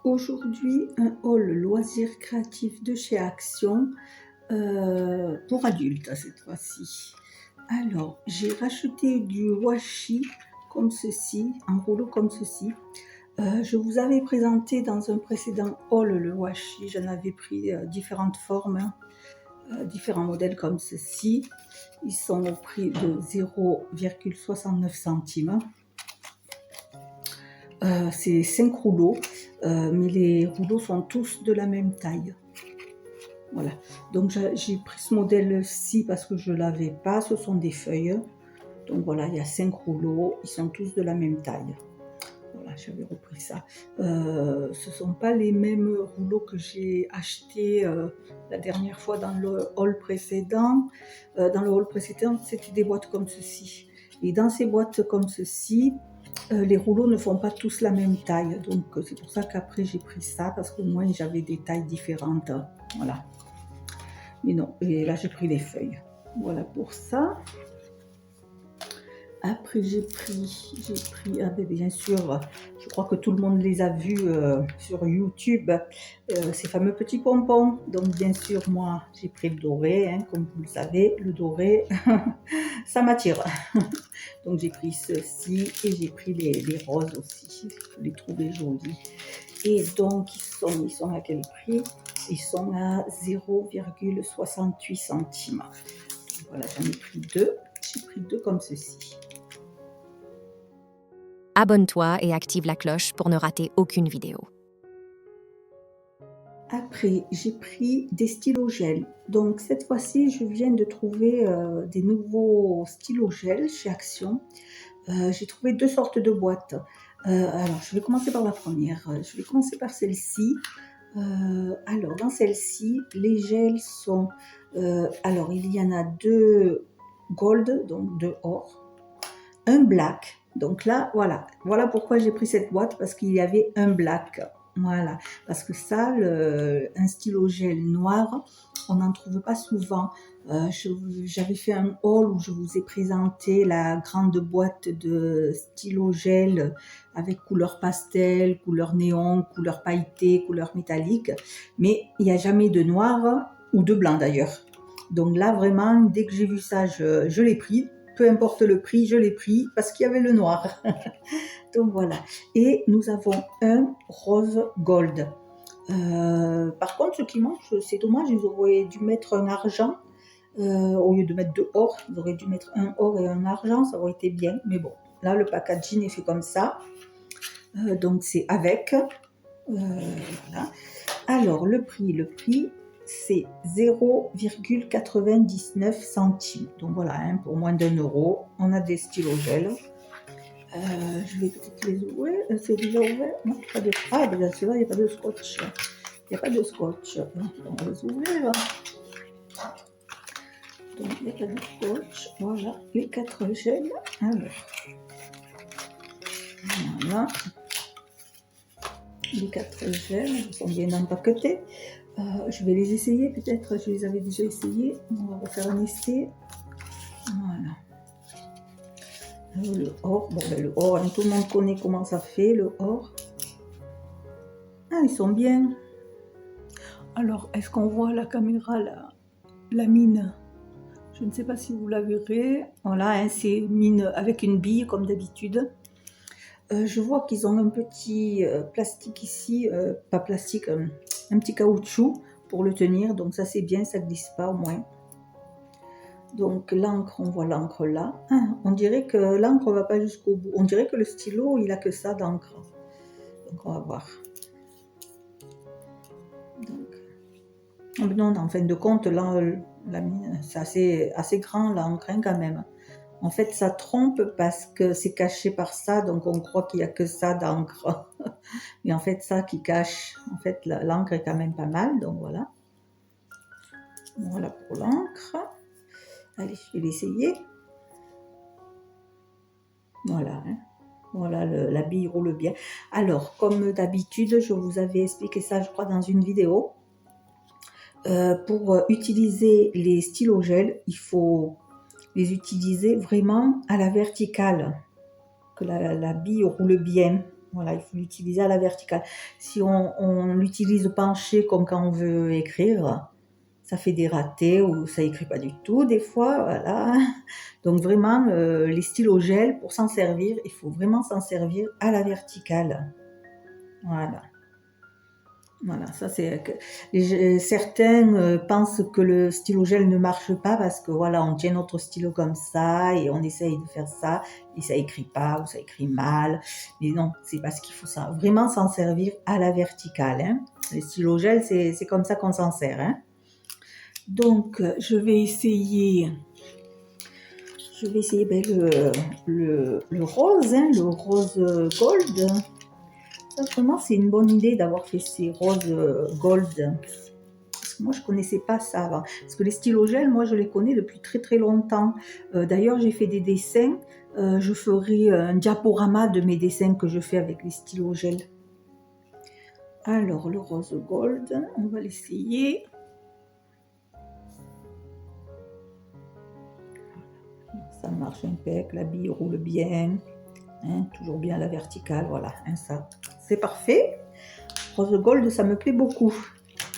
Aujourd'hui, un haul loisirs créatifs de chez Action pour adultes cette fois-ci. Alors, j'ai racheté du washi comme ceci, en rouleau comme ceci. Je vous avais présenté dans un précédent haul le washi. J'en avais pris différentes formes, différents modèles comme ceci. Ils sont au prix de 0,69 centimes. C'est 5 rouleaux, mais les rouleaux sont tous de la même taille. Voilà, donc j'ai pris ce modèle-ci parce que je ne l'avais pas, ce sont des feuilles. Donc voilà, il y a 5 rouleaux, ils sont tous de la même taille. Voilà, j'avais repris ça. Ce ne sont pas les mêmes rouleaux que j'ai achetés la dernière fois dans le haul précédent. Dans le haul précédent, c'était des boîtes comme ceci. Et dans ces boîtes comme ceci, les rouleaux ne font pas tous la même taille. Donc c'est pour ça qu'après j'ai pris ça, parce qu'au moins j'avais des tailles différentes. Voilà. Mais non, et là j'ai pris les feuilles. Voilà pour ça. Après j'ai pris, bien sûr, je crois que tout le monde les a vus sur YouTube, ces fameux petits pompons. Donc bien sûr, moi j'ai pris le doré, hein, comme vous le savez, le doré, ça m'attire. Donc j'ai pris ceci et j'ai pris les roses aussi, je les trouvais jolis. Et donc ils sont à quel prix? Ils sont à 0,68 centimes. Voilà, j'en ai pris deux. J'ai pris deux comme ceci. Abonne-toi et active la cloche pour ne rater aucune vidéo. Après, j'ai pris des stylos gel. Donc cette fois-ci, je viens de trouver des nouveaux stylos gel chez Action. J'ai trouvé deux sortes de boîtes. Alors, je vais commencer par la première. Je vais commencer par celle-ci. Alors, dans celle-ci, les gels sont... alors, il y en a deux gold, donc deux or, un black. Donc là, voilà pourquoi j'ai pris cette boîte, parce qu'il y avait un black. Voilà, parce que ça, un stylo gel noir, on n'en trouve pas souvent. J'avais fait un haul où je vous ai présenté la grande boîte de stylo gel avec couleur pastel, couleur néon, couleur pailletée, couleur métallique, mais il n'y a jamais de noir ou de blanc d'ailleurs. Donc là, vraiment, dès que j'ai vu ça, je l'ai pris. Peu importe le prix, je l'ai pris parce qu'il y avait le noir. Donc voilà. Et nous avons un rose gold. Par contre, ce qui manque, c'est dommage, ils auraient dû mettre un argent. Au lieu de mettre deux or, ils auraient dû mettre un or et un argent, ça aurait été bien. Mais bon, là, le packaging est fait comme ça. Donc c'est avec. Voilà. Alors, le prix, c'est 0,99 centimes. Donc voilà, hein, pour moins d'1 €, on a des stylos gel. Je vais peut-être les ouvrir. C'est déjà ouvert? Non, pas de... Ah, ben celui-là, il n'y a pas de scotch. Il n'y a pas de scotch. On va les ouvrir. Donc, il n'y a pas de scotch. Voilà, les 4 gels. Alors, voilà. Les 4 gels, ils sont bien empaquetés. Je vais les essayer, peut-être, je les avais déjà essayés. On va refaire un essai. Voilà. Le or, bon, ben, le or, hein, tout le monde connaît comment ça fait, le or. Ah, ils sont bien. Alors, est-ce qu'on voit à la caméra la mine? Je ne sais pas si vous la verrez. Voilà, hein, c'est mine avec une bille, comme d'habitude. Je vois qu'ils ont un petit plastique ici, pas plastique, un petit caoutchouc pour le tenir. Donc ça, c'est bien, ça ne glisse pas au moins. Donc l'encre, on voit l'encre là. Ah, on dirait que l'encre ne va pas jusqu'au bout. On dirait que le stylo, il a que ça d'encre. Donc on va voir. Donc, non, en fin de compte, là, c'est assez grand l'encre hein, quand même. En fait, ça trompe parce que c'est caché par ça, donc on croit qu'il n'y a que ça d'encre. Mais en fait, ça qui cache, en fait, l'encre est quand même pas mal, donc voilà. Voilà pour l'encre. Allez, je vais l'essayer. Voilà, hein. Voilà, la bille roule bien. Alors, comme d'habitude, je vous avais expliqué ça, je crois, dans une vidéo. Pour utiliser les stylos gel, il faut les utiliser vraiment à la verticale, que la bille roule bien. Voilà, il faut l'utiliser à la verticale. Si on l'utilise penché comme quand on veut écrire, ça fait des ratés ou ça écrit pas du tout des fois, voilà. Donc vraiment, les stylos gel, pour s'en servir, il faut vraiment s'en servir à la verticale. Voilà. Voilà, ça c'est que certains pensent que le stylo gel ne marche pas parce que voilà, on tient notre stylo comme ça et on essaye de faire ça et ça écrit pas ou ça écrit mal. Mais non, c'est parce qu'il faut ça, vraiment s'en servir à la verticale. Hein. Le stylo gel, c'est comme ça qu'on s'en sert. Hein. Donc, je vais essayer ben, le rose, hein, le rose gold. Ça, vraiment, c'est une bonne idée d'avoir fait ces roses gold. Parce que moi, je ne connaissais pas ça avant. Parce que les stylos gel, moi, je les connais depuis très très longtemps. D'ailleurs, j'ai fait des dessins. Je ferai un diaporama de mes dessins que je fais avec les stylos gel. Alors, le rose gold, on va l'essayer. Ça marche impeccable, la bille roule bien. Hein, toujours bien à la verticale, voilà. Hein, ça, c'est parfait. Rose gold, ça me plaît beaucoup.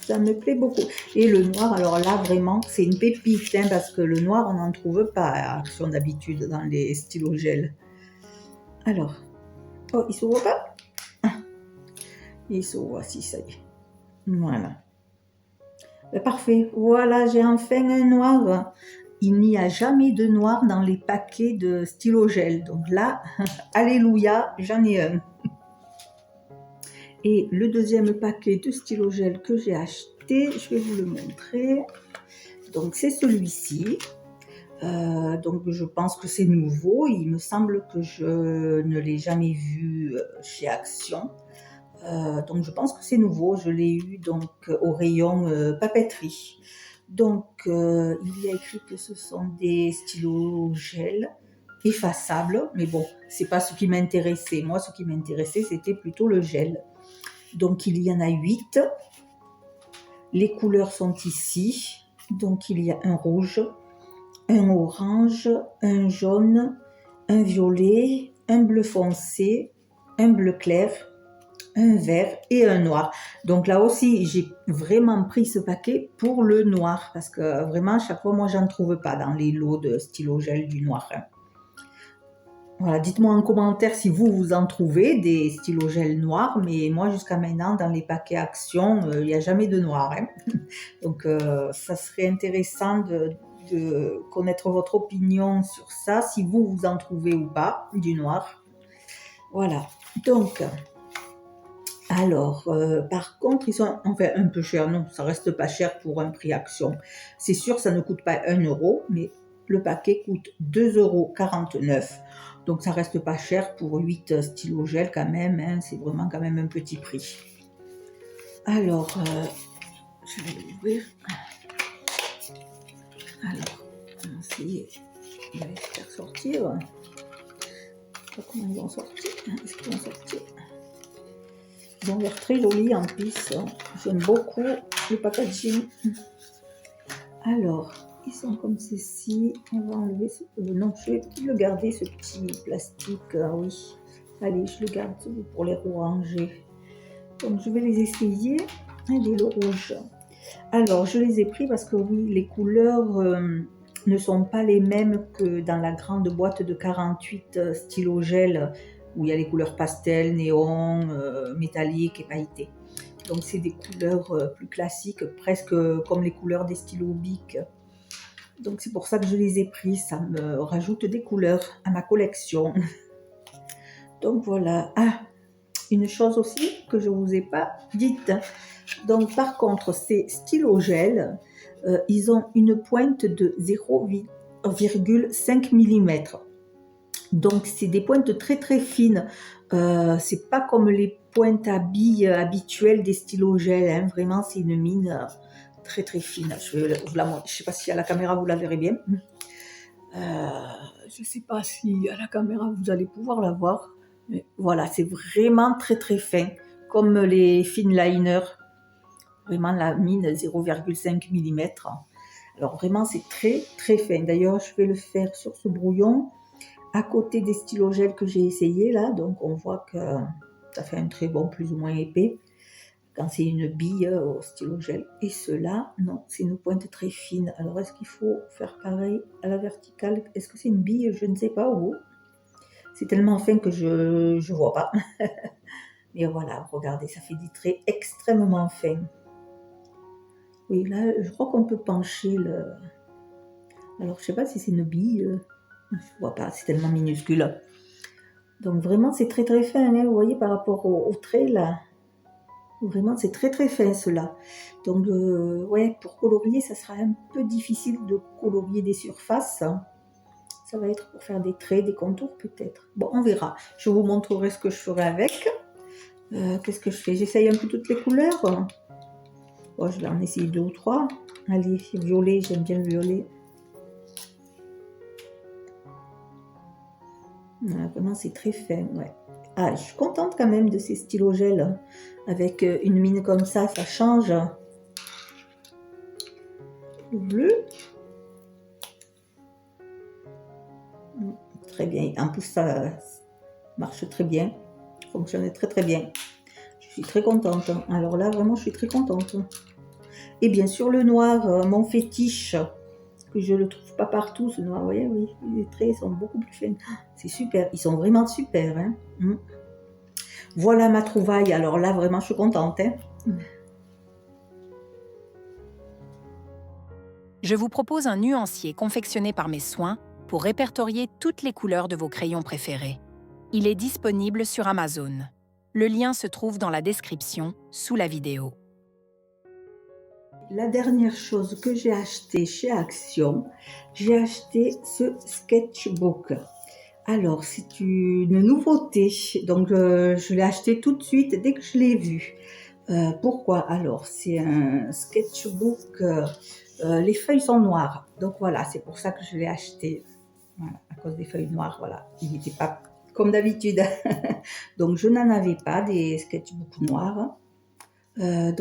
Ça me plaît beaucoup. Et le noir, alors là, vraiment, c'est une pépite, hein, parce que le noir, on n'en trouve pas à Action d'habitude dans les stylos gel. Alors, oh, il s'ouvre pas? Ah, il s'ouvre, si, ça y est. Voilà. Ben, parfait. Voilà, j'ai enfin un noir. Il n'y a jamais de noir dans les paquets de stylos gel. Donc là, alléluia, j'en ai un. Et le deuxième paquet de stylos gel que j'ai acheté, je vais vous le montrer. Donc c'est celui-ci. Donc je pense que c'est nouveau. Il me semble que je ne l'ai jamais vu chez Action. Donc je pense que c'est nouveau. Je l'ai eu donc au rayon papeterie. Donc il y a écrit que ce sont des stylos gel effaçables. Mais bon, c'est pas ce qui m'intéressait. Moi, ce qui m'intéressait, c'était plutôt le gel. Donc il y en a 8. Les couleurs sont ici. Donc il y a un rouge, un orange, un jaune, un violet, un bleu foncé, un bleu clair, un vert et un noir. Donc là aussi, j'ai vraiment pris ce paquet pour le noir parce que vraiment, chaque fois, moi, j'en trouve pas dans les lots de stylo gel du noir. Voilà, dites-moi en commentaire si vous en trouvez des stylos gel noirs, mais moi jusqu'à maintenant dans les paquets Action, il n'y a jamais de noir. Hein. Donc ça serait intéressant de connaître votre opinion sur ça, si vous en trouvez ou pas du noir. Voilà, donc alors par contre ils sont enfin un peu chers, non ça reste pas cher pour un prix Action. C'est sûr ça ne coûte pas 1 euro, mais le paquet coûte 2,49 €. Donc ça reste pas cher pour 8 stylos gel quand même, hein, c'est vraiment quand même un petit prix. Alors, je vais l'ouvrir. Alors, on va essayer de les faire sortir. Je ne sais pas comment ils vont sortir. Est-ce qu'ils vont sortir? Ils ont l'air très jolis en plus. J'aime beaucoup le packaging. Alors, ils sont comme ceci. On va enlever ce... non, je vais le garder, ce petit plastique. Oui. Allez, je le garde pour les ranger. Donc, je vais les essayer. Allez, le rouge. Alors, je les ai pris parce que oui, les couleurs ne sont pas les mêmes que dans la grande boîte de 48 stylos gel où il y a les couleurs pastel, néon, métallique et pailleté. Donc, c'est des couleurs plus classiques, presque comme les couleurs des stylos Bic. Donc, c'est pour ça que je les ai pris. Ça me rajoute des couleurs à ma collection. Donc, voilà. Ah, une chose aussi que je ne vous ai pas dite. Donc, par contre, ces stylos gel, ils ont une pointe de 0,5 mm. Donc, c'est des pointes très très fines. C'est pas comme les pointes à billes habituelles des stylos gel. Hein. Vraiment, c'est une mine très très fine. Je vous la montre. Je ne sais pas si à la caméra vous la verrez bien. Je ne sais pas si à la caméra vous allez pouvoir la voir. Mais voilà, c'est vraiment très très fin, comme les fine liners. Vraiment la mine 0,5 mm. Alors vraiment c'est très très fin. D'ailleurs je vais le faire sur ce brouillon à côté des stylos gel que j'ai essayé là. Donc on voit que Ça fait un trait bon plus ou moins épais quand c'est une bille au stylo gel. Et ceux-là, non, c'est une pointe très fine. Alors est-ce qu'il faut faire pareil à la verticale? Est-ce que c'est une bille? Je ne sais pas. Oh. C'est tellement fin que je ne vois pas. Mais voilà, regardez, ça fait des traits extrêmement fins. Oui, là, je crois qu'on peut pencher le... Alors, je sais pas si c'est une bille. Je vois pas, c'est tellement minuscule. Donc, vraiment, c'est très très fin. Hein, vous voyez, par rapport au trait, là. Vraiment, c'est très très fin, cela. Donc, ouais, pour colorier, ça sera un peu difficile de colorier des surfaces. Ça va être pour faire des traits, des contours, peut-être. Bon, on verra. Je vous montrerai ce que je ferai avec. Qu'est-ce que je fais? J'essaye un peu toutes les couleurs. Bon, je vais en essayer 2 ou 3. Allez, violet, j'aime bien le violet. Voilà, vraiment, c'est très fin, ouais. Ah, je suis contente quand même de ces stylos gel. Avec une mine comme ça change. Le bleu. Très bien. En plus, ça marche très bien. Fonctionne très très bien. Je suis très contente. Alors là, vraiment, je suis très contente. Et bien sûr, le noir, mon fétiche, que je ne le trouve pas partout, ce noir. Vous voyez, oui, les traits sont beaucoup plus fins. C'est super. Ils sont vraiment super. Hein. Voilà ma trouvaille. Alors là, vraiment, je suis contente. Hein. Je vous propose un nuancier confectionné par mes soins pour répertorier toutes les couleurs de vos crayons préférés. Il est disponible sur Amazon. Le lien se trouve dans la description sous la vidéo. La dernière chose que j'ai acheté chez Action, j'ai acheté ce sketchbook. Alors, c'est une nouveauté, donc je l'ai acheté tout de suite dès que je l'ai vu. Pourquoi? Alors, c'est un sketchbook, les feuilles sont noires, donc voilà, c'est pour ça que je l'ai acheté. Voilà, à cause des feuilles noires, voilà, il n'était pas comme d'habitude. Donc, je n'en avais pas des sketchbooks noirs. Ils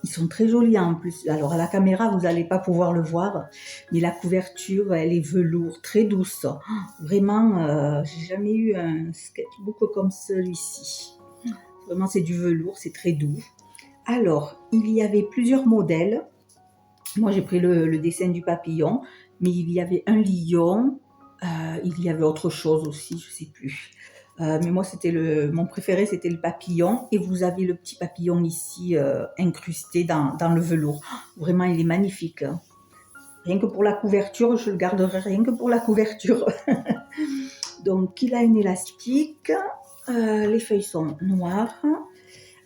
sont très jolis en plus. Alors à la caméra, vous n'allez pas pouvoir le voir, mais la couverture, elle est velours, très douce. Vraiment, j'ai jamais eu un sketchbook comme celui-ci. Vraiment, c'est du velours, c'est très doux. Alors, il y avait plusieurs modèles. Moi, j'ai pris le dessin du papillon, mais il y avait un lion. Il y avait autre chose aussi, je sais plus. Mais moi, mon préféré, c'était le papillon. Et vous avez le petit papillon ici incrusté dans le velours. Vraiment, il est magnifique. Hein. Rien que pour la couverture, je le garderai rien que pour la couverture. Donc, il a une élastique. Les feuilles sont noires.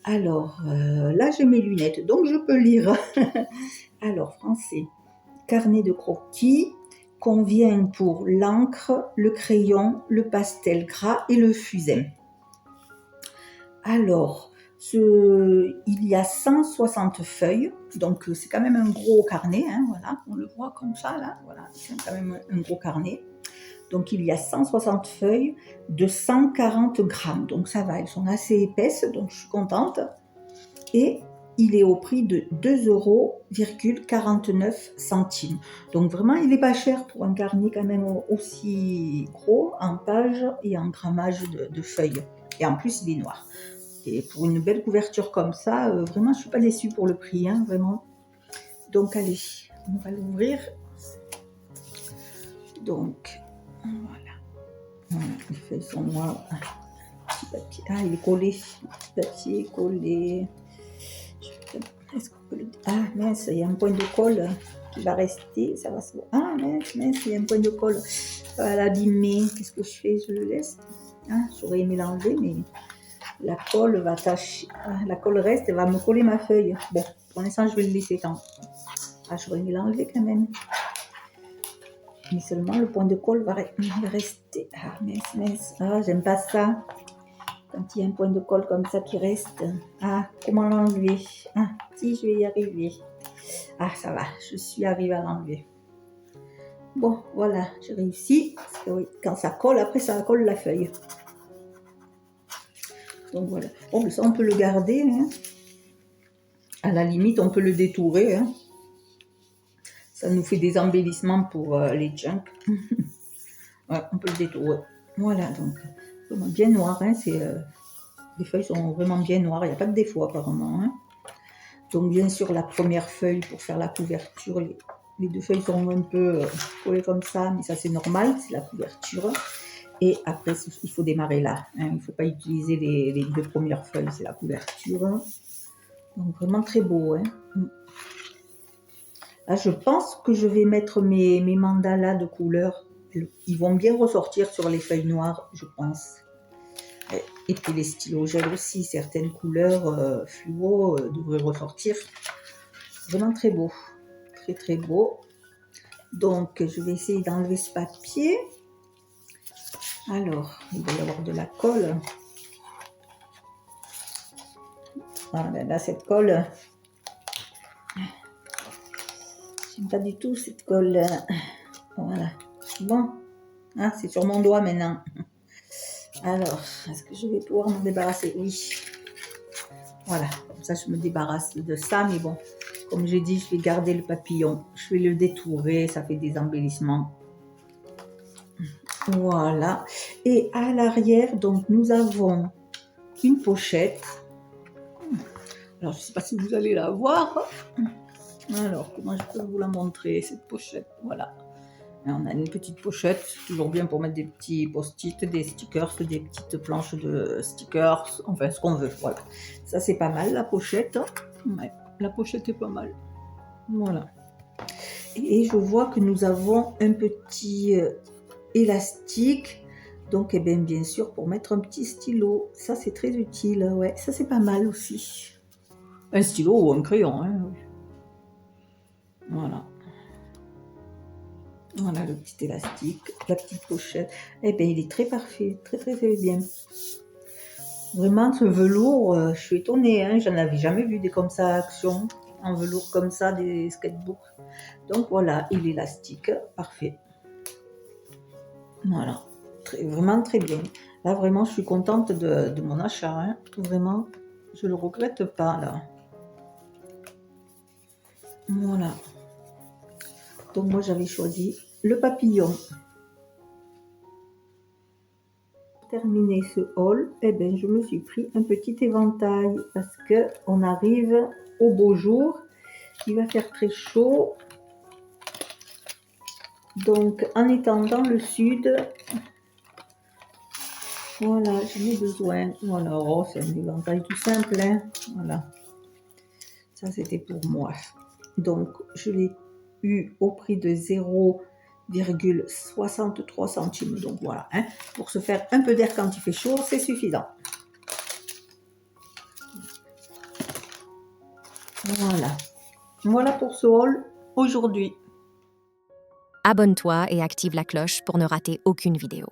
Alors, là, j'ai mes lunettes, donc je peux lire. Alors, français. Carnet de croquis. Convient pour l'encre, le crayon, le pastel gras et le fusain. Alors, il y a 160 feuilles, donc c'est quand même un gros carnet, hein, voilà, on le voit comme ça, là, voilà, c'est quand même un gros carnet. Donc, il y a 160 feuilles de 140 grammes, donc ça va, elles sont assez épaisses, donc je suis contente. Et il est au prix de 2,49 €. Donc vraiment, il n'est pas cher pour un carnet quand même aussi gros en pages et en grammage de feuilles. Et en plus, il est noir. Et pour une belle couverture comme ça, vraiment, je ne suis pas déçue pour le prix, hein, vraiment. Donc allez, on va l'ouvrir. Donc, voilà. Les feuilles sont noires. Petit papier. Ah, il est collé. Petit papier collé. Est-ce qu'on peut le... Ah mince, il y a un point de colle qui va rester, ça va se voir. Ah mince, il y a un point de colle, ça va l'abîmer. Qu'est-ce que je fais? Je le laisse. Ah, j'aurais aimé l'enlever, mais la colle va tâcher. Ah, la colle reste, elle va me coller ma feuille. Bon, pour l'instant, je vais le laisser tant. Ah, j'aurais aimé l'enlever quand même. Mais seulement le point de colle va rester. Ah mince. Ah, j'aime pas ça. Quand il y a un point de colle comme ça qui reste. Ah, comment l'enlever? Ah, si, je vais y arriver. Ah, ça va, je suis arrivée à l'enlever. Bon, voilà, j'ai réussi. Parce que oui, quand ça colle, après ça colle la feuille. Donc voilà. Bon, mais ça, on peut le garder. Hein. À la limite, on peut le détourer. Hein. Ça nous fait des embellissements pour les junk. Ouais, on peut le détourer. Voilà, donc, bien noir, hein, c'est les feuilles sont vraiment bien noires, il n'y a pas de défaut apparemment. Hein. Donc bien sûr la première feuille pour faire la couverture, les deux feuilles sont un peu collées comme ça, mais ça c'est normal, c'est la couverture. Et après il faut démarrer là, hein. Il ne faut pas utiliser les deux premières feuilles, c'est la couverture. Donc vraiment très beau. Hein. Là je pense que je vais mettre mes mandalas de couleur, ils vont bien ressortir sur les feuilles noires, je pense. Et puis les stylos gel aussi, certaines couleurs fluo devraient ressortir. Vraiment très beau, très très beau. Donc je vais essayer d'enlever ce papier. Alors, il va y avoir de la colle. Voilà, là cette colle, j'aime pas du tout cette colle. Voilà, bon, ah, c'est sur mon doigt maintenant. Alors, est-ce que je vais pouvoir m'en débarrasser? Oui. Voilà, comme ça je me débarrasse de ça, mais bon, comme j'ai dit, je vais garder le papillon. Je vais le détourer, ça fait des embellissements. Voilà. Et à l'arrière, donc, nous avons une pochette. Alors, je ne sais pas si vous allez la voir. Alors, comment je peux vous la montrer, cette pochette? Voilà. Et on a une petite pochette, toujours bien pour mettre des petits post-it, des stickers, des petites planches de stickers, enfin ce qu'on veut, voilà. Ça c'est pas mal la pochette, ouais, la pochette est pas mal, voilà. Et je vois que nous avons un petit élastique, donc eh bien sûr pour mettre un petit stylo, ça c'est très utile, ouais, ça c'est pas mal aussi. Un stylo ou un crayon, hein. Voilà. Voilà le petit élastique, la petite pochette. Eh bien, il est très parfait, très très très bien. Vraiment, ce velours, je suis étonnée, hein, j'en avais jamais vu des comme ça Action, en velours comme ça, des sketchbooks. Donc voilà, il est élastique, parfait. Voilà, vraiment très bien. Là, vraiment, je suis contente de mon achat, hein. Vraiment, je le regrette pas, là. Voilà. Donc moi, j'avais choisi le papillon. Pour terminer ce haul, eh ben, je me suis pris un petit éventail parce que on arrive au beau jour. Il va faire très chaud. Donc, en étant dans le sud, voilà, j'en ai besoin. Voilà, oh, c'est un éventail tout simple, hein. Voilà. Ça, c'était pour moi. Donc, je l'ai eu au prix de 0,63 centimes. Donc, voilà, hein. Pour se faire un peu d'air quand il fait chaud, c'est suffisant. Voilà. Voilà pour ce haul aujourd'hui. Abonne-toi et active la cloche pour ne rater aucune vidéo.